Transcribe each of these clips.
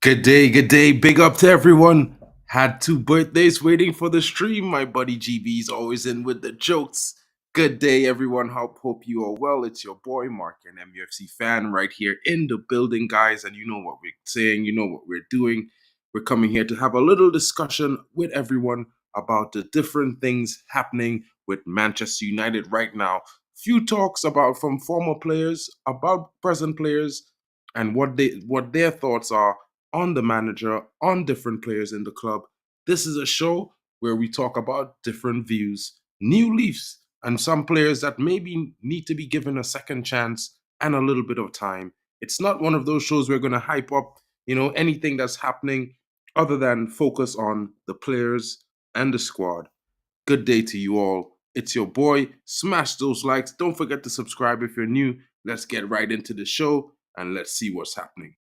Good day, good day. Big up to everyone. Had two birthdays waiting for the stream. My buddy GB's always in with the jokes. Good day, everyone. Hope you are well. It's your boy Mark, an MUFC fan, right here in the building, guys. And you know what we're saying, you know what we're doing. We're coming here to have a little discussion with everyone about the different things happening with Manchester United right now. Few talks about from former players, about present players, and what their thoughts are on the manager, on different players in the club. This is a show where we talk about different views, new leafs, and some players that maybe need to be given a second chance and a little bit of time. It's not one of those shows we're going to hype up, anything that's happening other than focus on the players and the squad. Good day to you all. It's your boy. Smash those likes. Don't forget to subscribe if you're new. Let's get right into the show and let's see what's happening.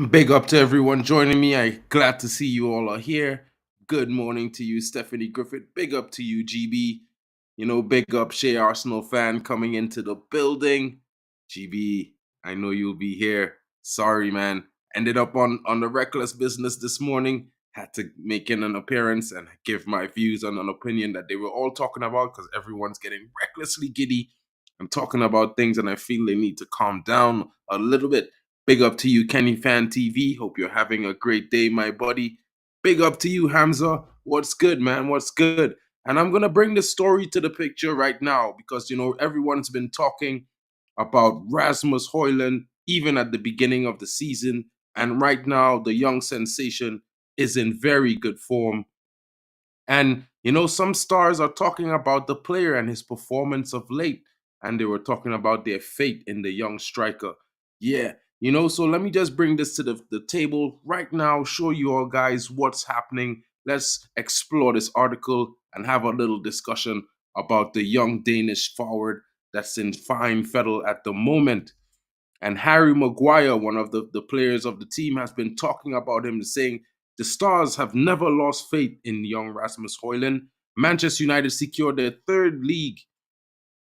Big up to everyone joining me. I'm glad to see you all are here. Good morning to you, Stephanie Griffith. Big up to you, GB. Big up Shea Arsenal fan coming into the building. GB, I know you'll be here. Sorry, man. Ended up on the Reckless Business this morning. Had to make in an appearance and give my views on an opinion that they were all talking about because everyone's getting recklessly giddy and talking about things, and I feel they need to calm down a little bit. Big up to you, Kenny Fan TV. Hope you're having a great day, my buddy. Big up to you, Hamza. What's good, man? What's good? And I'm going to bring the story to the picture right now because, everyone's been talking about Rasmus Højlund even at the beginning of the season. And right now, the young sensation is in very good form. And, some stars are talking about the player and his performance of late. And they were talking about their fate in the young striker. Yeah, so let me just bring this to the table right now, show you all guys what's happening. Let's explore this article and have a little discussion about the young Danish forward that's in fine fettle at the moment. And Harry Maguire, one of the players of the team, has been talking about him, saying the Stars have never lost faith in young Rasmus Højlund. Manchester United secured their third league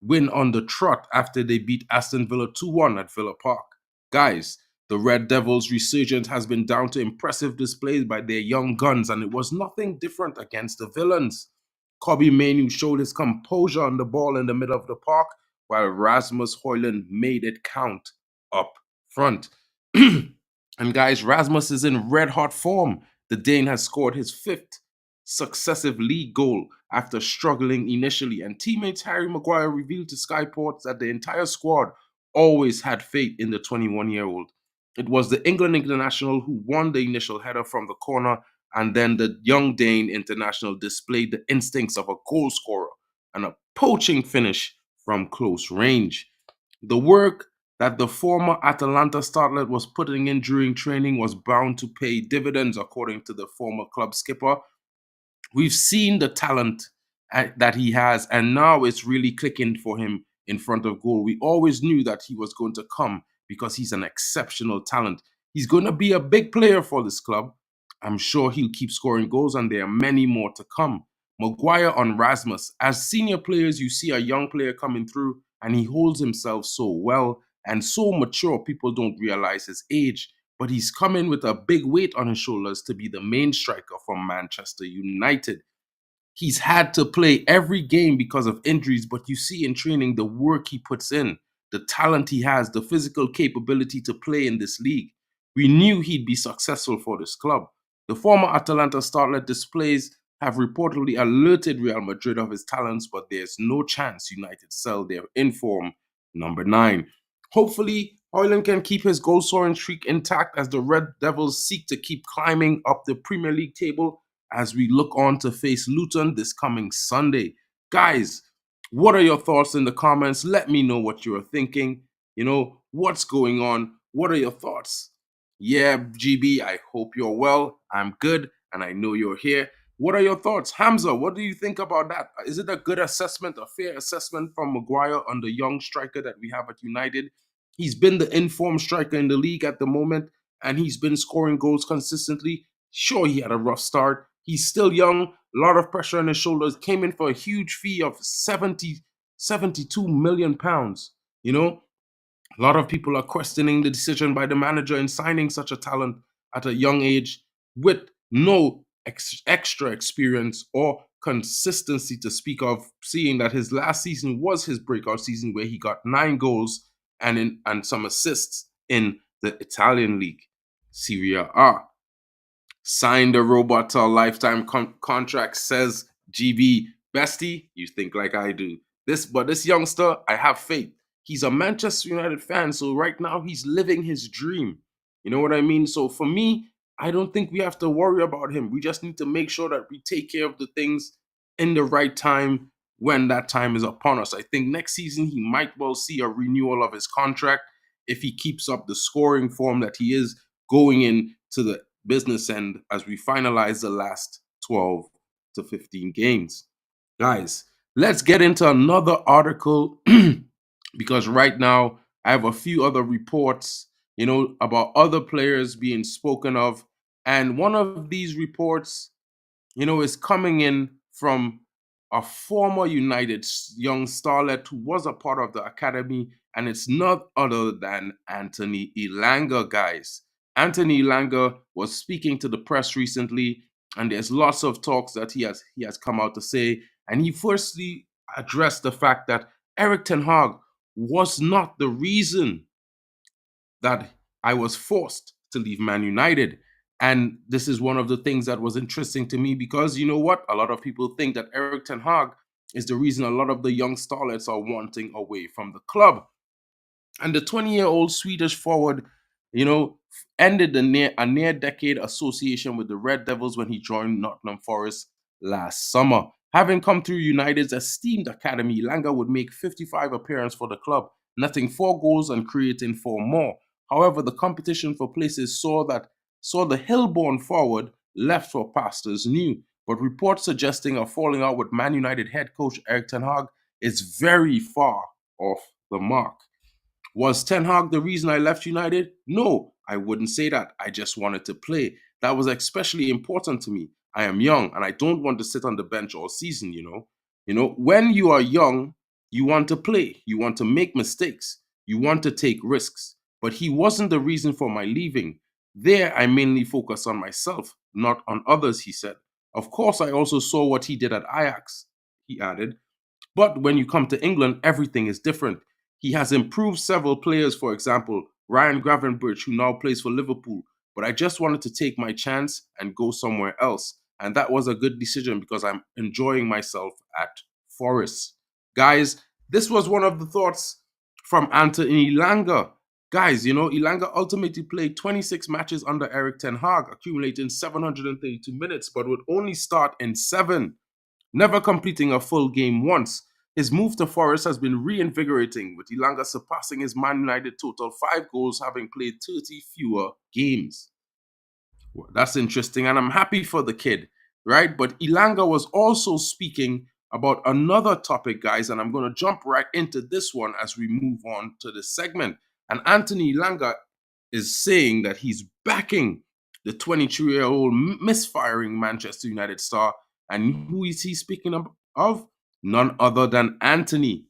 win on the trot after they beat Aston Villa 2-1 at Villa Park. Guys, the Red Devils' resurgence has been down to impressive displays by their young guns, and it was nothing different against the Villains. Kobbie Mainoo showed his composure on the ball in the middle of the park, while Rasmus Højlund made it count up front. And guys, Rasmus is in red-hot form. The Dane has scored his fifth successive league goal after struggling initially, and teammates Harry Maguire revealed to Sky Sports that the entire squad always had faith in the 21-year-old. It was the England international who won the initial header from the corner, and then the young Dane international displayed the instincts of a goal scorer and a poaching finish from close range. The work that the former Atalanta starlet was putting in during training was bound to pay dividends, according to the former club skipper. We've seen the talent that he has, and now it's really clicking for him in front of goal. We always knew that he was going to come because he's an exceptional talent. He's going to be a big player for this club. I'm sure he'll keep scoring goals, and there are many more to come. Maguire on Rasmus. As senior players, you see a young player coming through, and he holds himself so well and so mature, people don't realize his age. But he's coming with a big weight on his shoulders to be the main striker from Manchester United. He's had to play every game because of injuries, but you see in training the work he puts in, the talent he has, the physical capability to play in this league. We knew he'd be successful for this club. The former Atalanta starlet displays have reportedly alerted Real Madrid of his talents, but there's no chance United sell their inform number 9. Hopefully, Højlund can keep his goal scoring streak intact as the Red Devils seek to keep climbing up the Premier League table as we look on to face Luton this coming Sunday. Guys, what are your thoughts in the comments? Let me know what you're thinking. What's going on? What are your thoughts? Yeah, GB, I hope you're well. I'm good, and I know you're here. What are your thoughts? Hamza, what do you think about that? Is it a good assessment, a fair assessment from Maguire on the young striker that we have at United? He's been the informed striker in the league at the moment, and he's been scoring goals consistently. Sure, he had a rough start. He's still young, a lot of pressure on his shoulders, came in for a huge fee of 72 million pounds. You know, a lot of people are questioning the decision by the manager in signing such a talent at a young age with no extra experience or consistency to speak of, seeing that his last season was his breakout season where he got 9 goals and some assists in the Italian league, Serie A. Signed a robot to a lifetime contract, says GB. Bestie, you think like I do. This youngster, I have faith. He's a Manchester United fan, so right now he's living his dream. You know what I mean? So for me, I don't think we have to worry about him. We just need to make sure that we take care of the things in the right time when that time is upon us. I think next season he might well see a renewal of his contract if he keeps up the scoring form that he is going into the business end as we finalize the last 12 to 15 games. Guys, let's get into another article because right now I have a few other reports, about other players being spoken of. And one of these reports is coming in from a former United young starlet who was a part of the academy, and it's not other than Anthony Elanga, guys. Anthony Elanga was speaking to the press recently, and there's lots of talks that he has come out to say. And he firstly addressed the fact that Eric Ten Hag was not the reason that I was forced to leave Man United. And this is one of the things that was interesting to me because you know what? A lot of people think that Eric Ten Hag is the reason a lot of the young starlets are wanting away from the club. And the 20-year-old Swedish forward, you know, ended a near decade association with the Red Devils when he joined Nottingham Forest last summer. Having come through United's esteemed academy, Langa would make 55 appearances for the club, netting 4 goals and creating 4 more. However, the competition for places saw the Hillborn forward left for pastures new, but reports suggesting a falling out with Man United head coach Erik Ten Hag is very far off the mark. Was Ten Hag the reason I left United? No, I wouldn't say that. I just wanted to play. That was especially important to me. I am young and I don't want to sit on the bench all season, you know. When you are young, you want to play, you want to make mistakes, you want to take risks. But he wasn't the reason for my leaving. There, I mainly focus on myself, not on others, he said. Of course, I also saw what he did at Ajax, he added. But when you come to England, everything is different. He has improved several players, for example, Ryan Gravenberch, who now plays for Liverpool. But I just wanted to take my chance and go somewhere else. And that was a good decision because I'm enjoying myself at Forest. Guys, this was one of the thoughts from Anthony Elanga. Guys, Elanga ultimately played 26 matches under Eric Ten Hag, accumulating 732 minutes, but would only start in 7, never completing a full game once. His move to Forest has been reinvigorating, with Elanga surpassing his Man United total 5 goals, having played 30 fewer games. Well, that's interesting, and I'm happy for the kid, right? But Elanga was also speaking about another topic, guys, and I'm going to jump right into this one as we move on to this segment. And Anthony Elanga is saying that he's backing the 22-year-old misfiring Manchester United star. And who is he speaking of? None other than Anthony.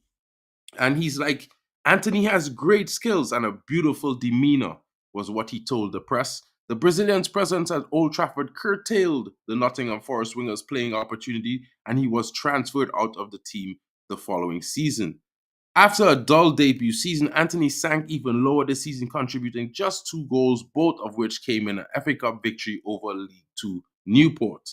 And he's like, Anthony has great skills and a beautiful demeanor, was what he told the press. The Brazilian's presence at Old Trafford curtailed the Nottingham Forest winger's playing opportunity, and he was transferred out of the team the following season. After a dull debut season, Anthony sank even lower this season, contributing just 2 goals, both of which came in an FA Cup victory over League Two Newport.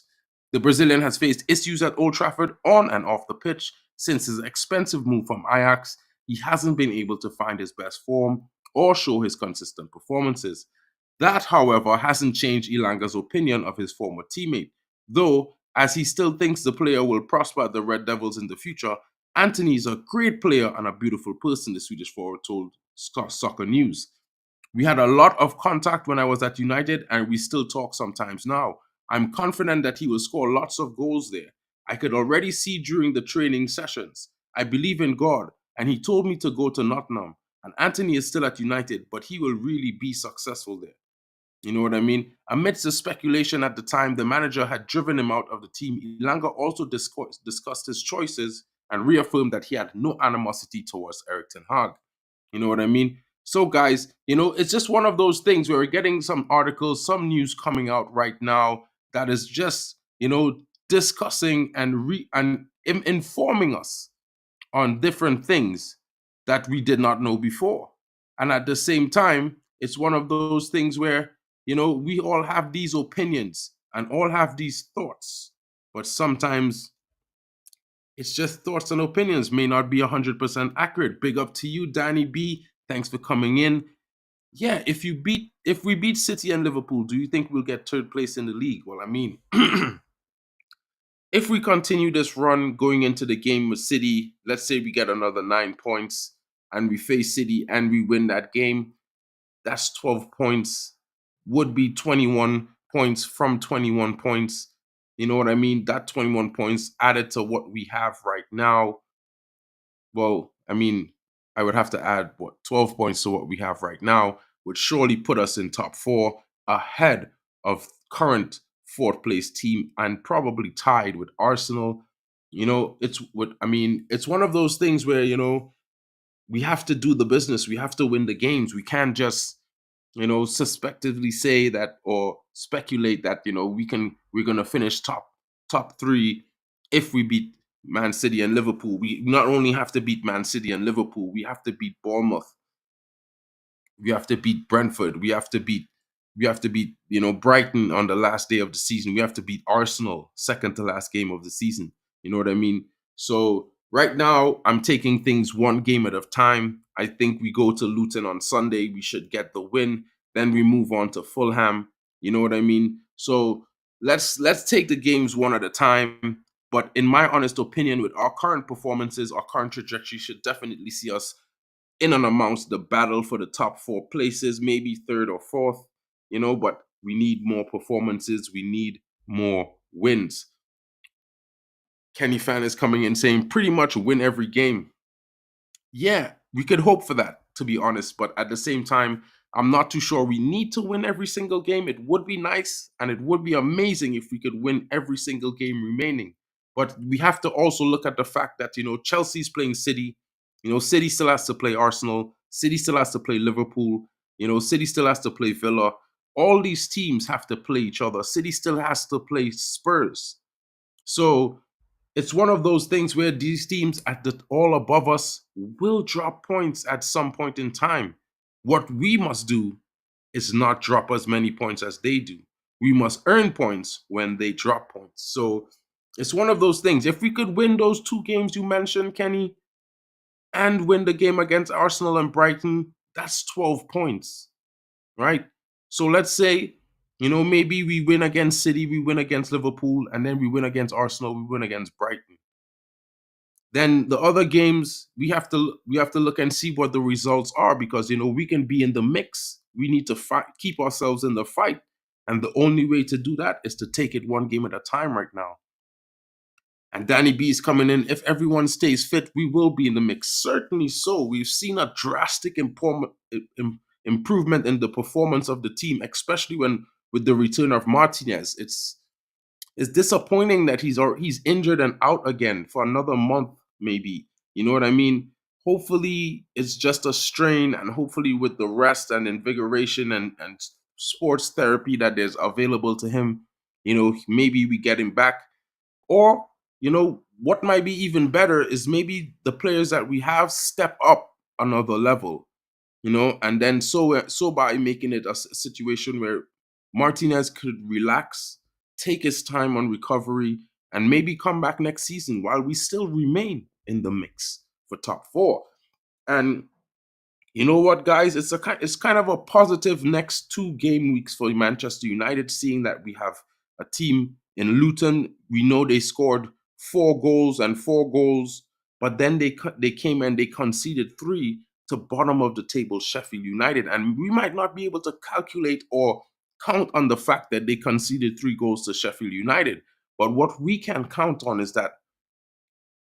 The Brazilian has faced issues at Old Trafford on and off the pitch. Since his expensive move from Ajax, he hasn't been able to find his best form or show his consistent performances. That, however, hasn't changed Elanga's opinion of his former teammate, though, as he still thinks the player will prosper at the Red Devils in the future. Anthony is a great player and a beautiful person, the Swedish forward told Soccer News. We had a lot of contact when I was at United, and we still talk sometimes now. I'm confident that he will score lots of goals there. I could already see during the training sessions. I believe in God, and he told me to go to Nottingham. And Anthony is still at United, but he will really be successful there. You know what I mean? Amidst the speculation at the time, the manager had driven him out of the team. Ilanga also discussed his choices and reaffirmed that he had no animosity towards Eric Ten Hag. You know what I mean? So, guys, it's just one of those things where we're getting some articles, some news coming out right now that is just, discussing and informing us on different things that we did not know before. And at the same time, it's one of those things where, we all have these opinions and all have these thoughts, but sometimes it's just thoughts and opinions may not be 100% accurate. Big up to you, Danny B. Thanks for coming in. Yeah, if we beat City and Liverpool, do you think we'll get third place in the league? Well, I mean, if we continue this run going into the game with City, let's say we get another 9 points and we face City and we win that game, that's 12 points, would be 21 points from 21 points. You know what I mean? That 21 points added to what we have right now. Well, I mean, I would have to add 12 points to what we have right now, would surely put us in top four ahead of current fourth place team and probably tied with Arsenal. It's one of those things where, we have to do the business. We have to win the games. We can't just, suspectively say that or speculate that, we're gonna finish top three if we beat Man City and Liverpool. We not only have to beat Man City and Liverpool, we have to beat Bournemouth. We have to beat Brentford. We have to beat Brighton on the last day of the season. We have to beat Arsenal second to last game of the season. You know what I mean? So right now I'm taking things one game at a time. I think we go to Luton on Sunday. We should get the win. Then we move on to Fulham. You know what I mean? So let's take the games one at a time. But in my honest opinion, with our current performances, our current trajectory should definitely see us in and amongst the battle for the top four places, maybe third or fourth, but we need more performances. We need more wins. Kenny Fan is coming in saying pretty much win every game. Yeah, we could hope for that, to be honest. But at the same time, I'm not too sure we need to win every single game. It would be nice and it would be amazing if we could win every single game remaining. But we have to also look at the fact that, Chelsea's playing City. City still has to play Arsenal. City still has to play Liverpool. City still has to play Villa. All these teams have to play each other. City still has to play Spurs. So it's one of those things where these teams at the all above us will drop points at some point in time. What we must do is not drop as many points as they do. We must earn points when they drop points. So it's one of those things. If we could win those two games you mentioned, Kenny, and win the game against Arsenal and Brighton, that's 12 points, right? So let's say, maybe we win against City, we win against Liverpool, and then we win against Arsenal, we win against Brighton. Then the other games we have to look and see what the results are, because we can be in the mix. We need to keep ourselves in the fight, and the only way to do that is to take it one game at a time right now. And Danny B is coming in. If everyone stays fit, we will be in the mix. Certainly so. We've seen a drastic improvement in the performance of the team, especially when with the return of Martinez. It's disappointing that he's injured and out again for another month, maybe. You know what I mean? Hopefully it's just a strain, and hopefully with the rest and invigoration and sports therapy that is available to him, maybe we get him back. Or, what might be even better is maybe the players that we have step up another level, and then so by making it a situation where Martinez could relax, take his time on recovery, and maybe come back next season while we still remain in the mix for top four. And you know what, guys? It's kind of a positive next 2 game weeks for Manchester United, seeing that we have a team in Luton. We know they scored 4 goals and 4 goals, but then they came and they conceded 3, to bottom of the table Sheffield United. And we might not be able to calculate or count on the fact that they conceded 3 goals to Sheffield United. But what we can count on is that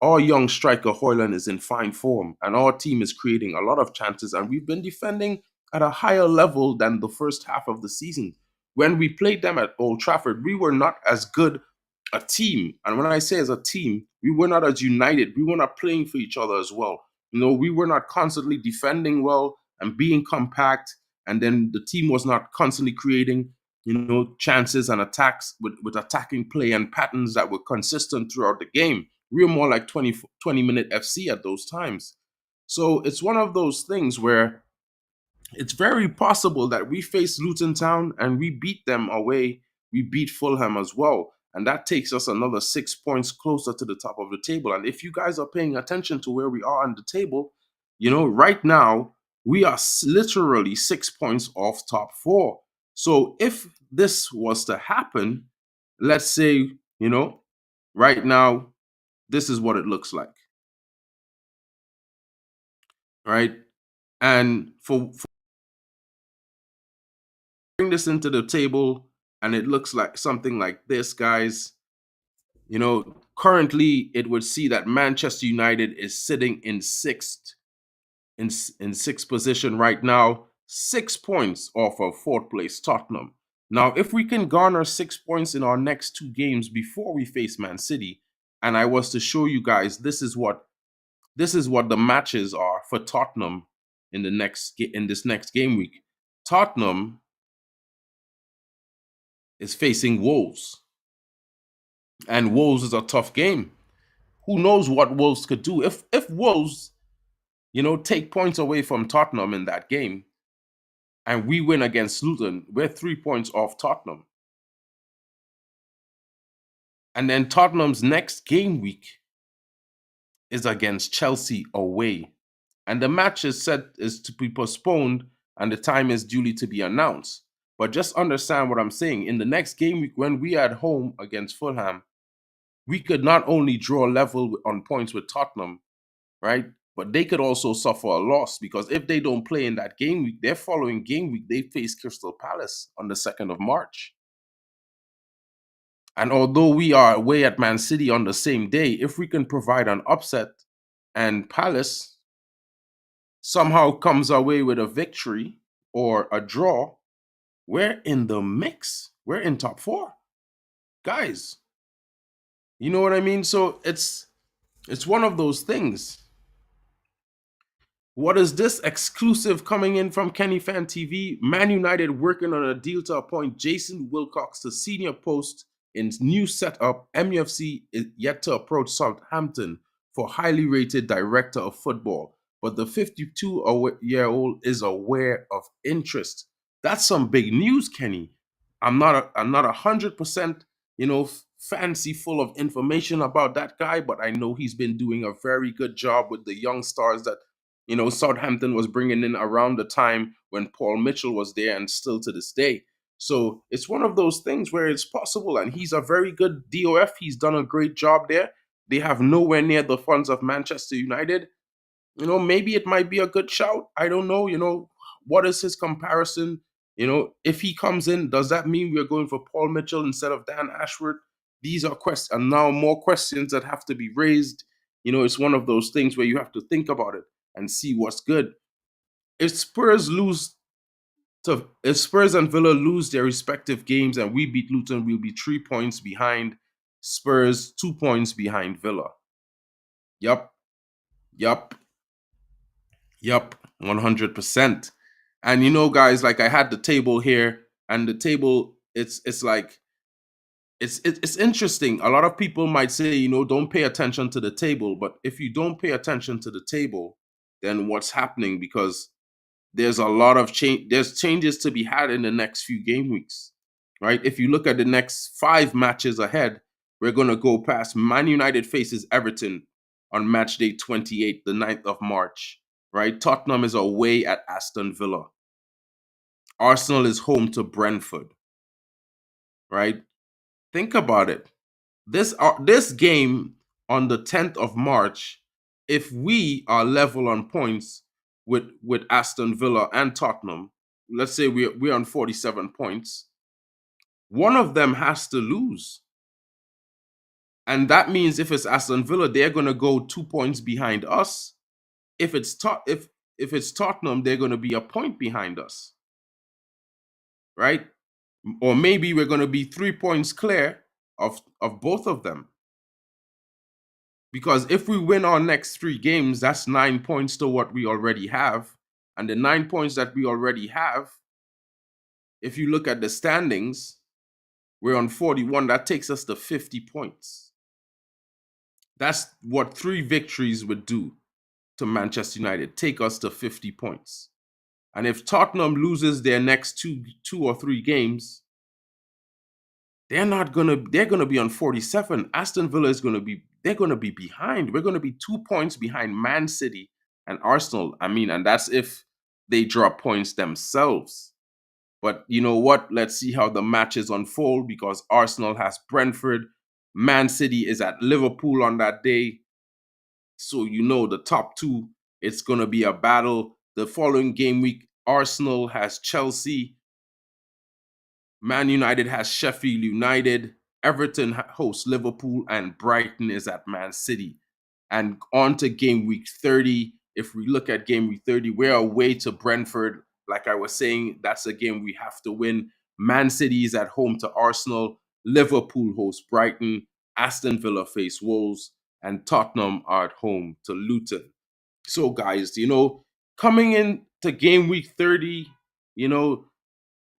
our young striker Hoyland is in fine form, and our team is creating a lot of chances. And we've been defending at a higher level than the first half of the season. When we played them at Old Trafford, we were not as good a team. And when I say as a team, we were not as united. We were not playing for each other as well. We were not constantly defending well and being compact. And then the team was not constantly creating, chances and attacks with attacking play and patterns that were consistent throughout the game. We were more like 20-minute FC at those times. So it's one of those things where it's very possible that we face Luton Town and we beat them away. We beat Fulham as well. And that takes us another 6 points closer to the top of the table. And if you guys are paying attention to where we are on the table, right now, we are literally 6 points off top 4. So if this was to happen, let's say, right now, this is what it looks like. Right? And for bring this into the table, and it looks like something like this, guys. Currently it would see that Manchester United is sitting in sixth position right now, 6 points off of fourth place Tottenham. Now, if we can garner 6 points in our next 2 games before we face Man City, and I was to show you guys, this is what the matches are for Tottenham in this next game week. Tottenham is facing Wolves. And Wolves is a tough game. Who knows what Wolves could do? If Wolves, take points away from Tottenham in that game, and we win against Luton, we're 3 points off Tottenham. And then Tottenham's next game week is against Chelsea away. And the match is to be postponed, and the time is duly to be announced. But just understand what I'm saying. In the next game week, when we are at home against Fulham, we could not only draw level on points with Tottenham, right? But they could also suffer a loss, because if they don't play in that game week, their following game week, they face Crystal Palace on the 2nd of March. And although we are away at Man City on the same day, if we can provide an upset and Palace somehow comes away with a victory or a draw, we're in the mix. We're in top 4. Guys, you know what I mean? So it's one of those things. What is this exclusive coming in from Kenny Fan TV? Man United working on a deal to appoint Jason Wilcox to senior post in new setup. MUFC is yet to approach Southampton for highly rated director of football, but the 52-year-old is aware of interest. That's some big news, Kenny. I'm not 100%, fancy full of information about that guy, but I know he's been doing a very good job with the young stars that Southampton was bringing in around the time when Paul Mitchell was there, and still to this day. So it's one of those things where it's possible, and he's a very good DOF. He's done a great job there. They have nowhere near the funds of Manchester United. Maybe it might be a good shout. I don't know. What is his comparison? If he comes in, does that mean we're going for Paul Mitchell instead of Dan Ashworth? These are questions, and now more questions that have to be raised. It's one of those things where you have to think about it and see what's good. If Spurs and Villa lose their respective games and we beat Luton, we'll be 3 points behind Spurs, 2 points behind Villa. Yup. 100%. And guys, like I had the table here, and the table, it's like, it's interesting. A lot of people might say, don't pay attention to the table, but if you don't pay attention to the table, then what's happening? Because there's a lot of change. There's changes to be had in the next few game weeks, right? If you look at the next 5 matches ahead, we're going to go past Man United faces Everton on match day 28, the 9th of March, right? Tottenham is away at Aston Villa. Arsenal is home to Brentford, right? Think about it. This game on the 10th of March, if we are level on points, with Aston Villa and Tottenham. Let's say we're on 47 points. One of them has to lose. And that means if it's Aston Villa, they're going to go 2 points behind us. If it's Tottenham, they're going to be a point behind us. Right? Or maybe we're going to be 3 points clear of both of them. Because if we win our next 3 games, that's 9 points to what we already have. And the 9 points that we already have, if you look at the standings, we're on 41. That takes us to 50 points. That's what 3 victories would do to Manchester United, take us to 50 points. And if Tottenham loses their next 2 or 3 games, they're gonna be on 47. Aston Villa is gonna be behind. We're gonna be 2 points behind Man City and Arsenal. And that's if they drop points themselves. But you know what? Let's see how the matches unfold, because Arsenal has Brentford. Man City is at Liverpool on that day. So the top 2, it's going to be a battle. The following game week, Arsenal has Chelsea. Man United has Sheffield United. Everton hosts Liverpool, and Brighton is at Man City. And on to game week 30. If we look at game week 30, we're away to Brentford. Like I was saying, that's a game we have to win. Man City is at home to Arsenal. Liverpool hosts Brighton. Aston Villa face Wolves. And Tottenham are at home to Luton. So guys, coming into game week 30,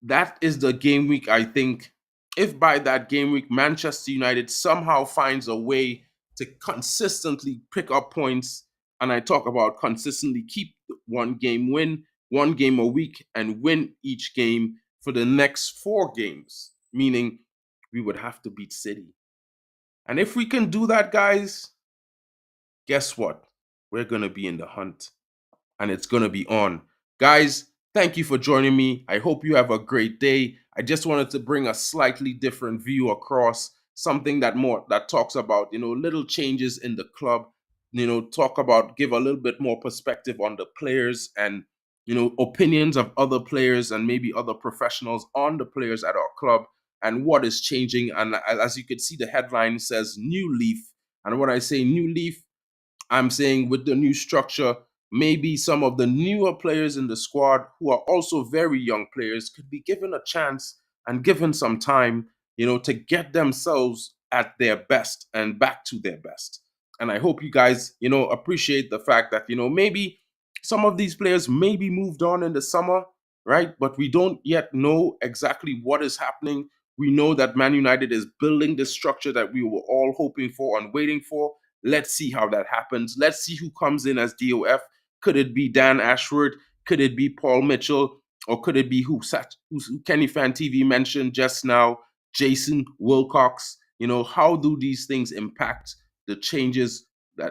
that is the game week, I think, if by that game week, Manchester United somehow finds a way to consistently pick up points, and I talk about consistently keep 1 game win, 1 game a week, and win each game for the next 4 games, meaning we would have to beat City. And if we can do that, guys, guess what? We're going to be in the hunt, and it's going to be on. Guys, thank you for joining me. I hope you have a great day. I just wanted to bring a slightly different view across, something that talks about, little changes in the club, give a little bit more perspective on the players and, opinions of other players and maybe other professionals on the players at our club and what is changing. And as you can see, the headline says New Leaf. And when I say New Leaf, I'm saying with the new structure, maybe some of the newer players in the squad who are also very young players could be given a chance and given some time, to get themselves at their best and back to their best. And I hope you guys, appreciate the fact that, maybe some of these players may be moved on in the summer, right? But we don't yet know exactly what is happening. We know that Man United is building the structure that we were all hoping for and waiting for. Let's see how that happens. Let's see who comes in as DOF. Could it be Dan Ashworth? Could it be Paul Mitchell? Or could it be who Kenny Fan TV mentioned just now, Jason Wilcox? How do these things impact the changes?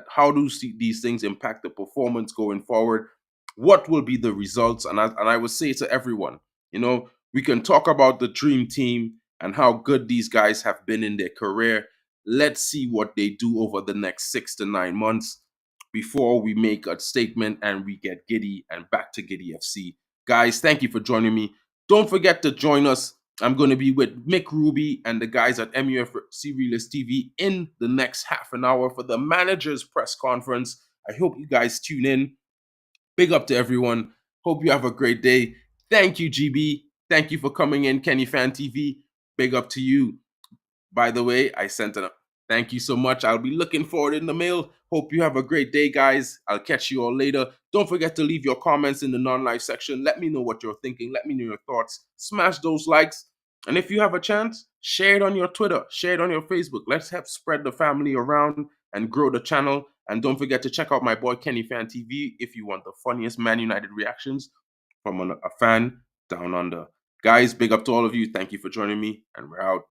How do these things impact the performance going forward? What will be the results? And I would say to everyone, we can talk about the dream team and how good these guys have been in their career. Let's see what they do over the next 6 to 9 months before we make a statement and we get giddy and back to Giddy FC. Guys, thank you for joining me. Don't forget to join us. I'm going to be with Mick Ruby and the guys at MUFC Realist TV in the next half an hour for the manager's press conference. I hope you guys tune in. Big up to everyone. Hope you have a great day. Thank you, GB. Thank you for coming in, Kenny Fan TV. Big up to you. By the way, I sent an thank you so much. I'll be looking for it in the mail. Hope you have a great day, guys. I'll catch you all later. Don't forget to leave your comments in the non-live section. Let me know what you're thinking. Let me know your thoughts. Smash those likes. And if you have a chance, share it on your Twitter. Share it on your Facebook. Let's help spread the family around and grow the channel. And don't forget to check out my boy Kenny Fan TV if you want the funniest Man United reactions from a fan down under. Guys, big up to all of you. Thank you for joining me, and we're out.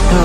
Oh.